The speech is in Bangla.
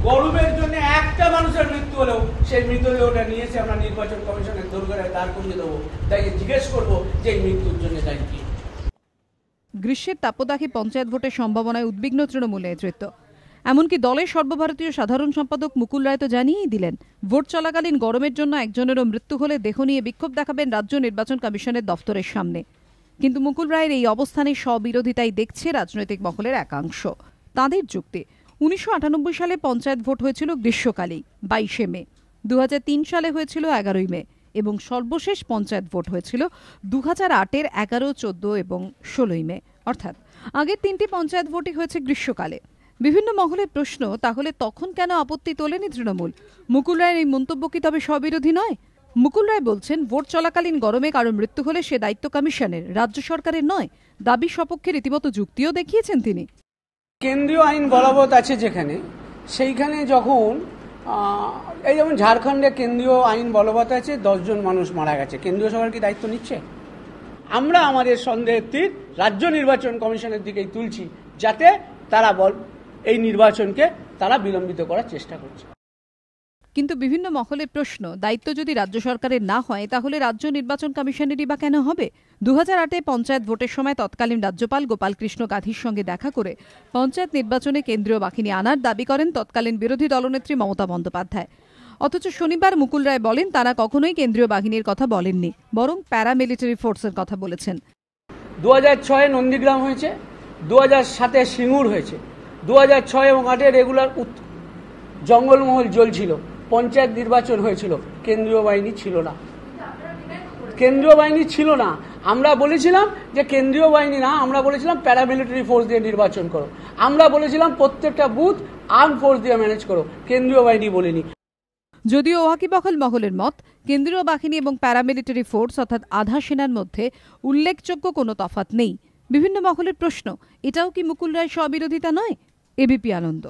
গরমের জন্য একটা মানুষের মৃত্যু হলেও সেই মৃতদেহটা নিয়ে এসে আমরা নির্বাচন কমিশনের দোরগোড়ায় দাঁড় করিয়ে দেবো, তাই জিজ্ঞেস করবো যে এই মৃত্যুর জন্য দায়ী কি। গ্রীষ্মের তাপদাহী পঞ্চায়েত ভোটের সম্ভাবনায় উদ্বিগ্ন তৃণমূল নেতৃত্ব। এমনকি দলের সর্বভারতীয় সাধারণ সম্পাদক মুকুল রায় তো জানিয়েই দিলেন, ভোট চলাকালীন গরমের জন্য একজনেরও মৃত্যু হলে দেহ নিয়ে বিক্ষোভ দেখাবেন রাজ্য নির্বাচন কমিশনের দফতরের সামনে। কিন্তু মুকুল রায়ের এই অবস্থানে স্ববিরোধিতাই দেখছে রাজনৈতিক মহলের একাংশ। তাঁদের যুক্তি, 1998 সালে পঞ্চায়েত ভোট হয়েছিল গ্রীষ্মকালেই 22 মে, 2003 সালে হয়েছিল 11 মে এবং সর্বশেষ পঞ্চায়েত ভোট হয়েছিল 2008-এর 11, 14 এবং 16 মে, অর্থাৎ আগের 3টি পঞ্চায়েত ভোটই হয়েছে গ্রীষ্মকালে। বিভিন্ন মহলের প্রশ্ন, তাহলে তখন কেন আপত্তি তোলেনি তৃণমূল? মুকুল রায়ের এই মন্তব্য কি তবে স্ববিরোধী নয়? মুকুল রায় বলছেন, ভোট চলাকালীন গরমে কারো মৃত্যু হলে সে দায়িত্ব কমিশনের, রাজ্য সরকারের নয়। দাবি সপক্ষে রীতিমতো যুক্তিও দেখিয়েছেন তিনি। কেন্দ্রীয় আইন বলবৎ আছে যেখানে, সেইখানে যখন এই যেমন ঝাড়খণ্ডে কেন্দ্রীয় আইন বলবৎ আছে, 10 জন মানুষ মারা গেছে, কেন্দ্রীয় সরকার কি দায়িত্ব নিচ্ছে? আমরা আমাদের সন্দেহের তীর রাজ্য নির্বাচন কমিশনের দিকেই তুলছি, যাতে তারা এই নির্বাচনকে তারা বিলম্বিত করার চেষ্টা করছে। কিন্তু বিভিন্ন মহলের প্রশ্ন, দায়িত্ব যদি রাজ্য সরকারের না হয় তাহলে রাজ্য নির্বাচন কমিশনেরই বা কেন হবে? 2008-এ পঞ্চায়েত ভোটের সময় তৎকালীন রাজ্যপাল গোপাল কৃষ্ণ গাধীর সঙ্গে দেখা করে পঞ্চায়েত নির্বাচনে কেন্দ্রীয় বাহিনী আনার দাবি করেন তৎকালীন বিরোধী দলনেত্রী মমতা বন্দ্যোপাধ্যায়। অথচ শনিবার মুকুল রায় বলেন, তারা কখনোই কেন্দ্রীয় বাহিনীর কথা বলেননি, বরং প্যারামিলিটারি ফোর্সের কথা বলেছেন। 2006-এ নন্দীগ্রাম হয়েছে, 2007-এ সিঙ্গুর হয়েছে, 2006 এবং 2008-এ রেগুলার জঙ্গলমহল জ্বলছিল, পঞ্চায়েত নির্বাচন হয়েছিল, কেন্দ্রীয় বাহিনী ছিল না। কেন্দ্রীয় বাহিনী ছিল না। আমরা বলেছিলাম যে কেন্দ্রীয় বাহিনী না, আমরা বলেছিলাম প্যারামিলিটারি ফোর্স দিয়ে নির্বাচন করো, আমরা বলেছিলাম প্রত্যেকটা বুথ আর্ম ফোর্স দিয়ে ম্যানেজ করো, কেন্দ্রীয় বাহিনী বলিনি। যদিও ওয়াকিবহাল মহলের মত, কেন্দ্রীয় বাহিনী এবং প্যারামিলিটারি ফোর্স অর্থাৎ আধা সেনার মধ্যে উল্লেখযোগ্য কোনো তফাৎ নেই। বিভিন্ন মহলের প্রশ্ন, এটাও কি মুকুল রায় স্ববিরোধিতা নয়? এবিপি আনন্দ।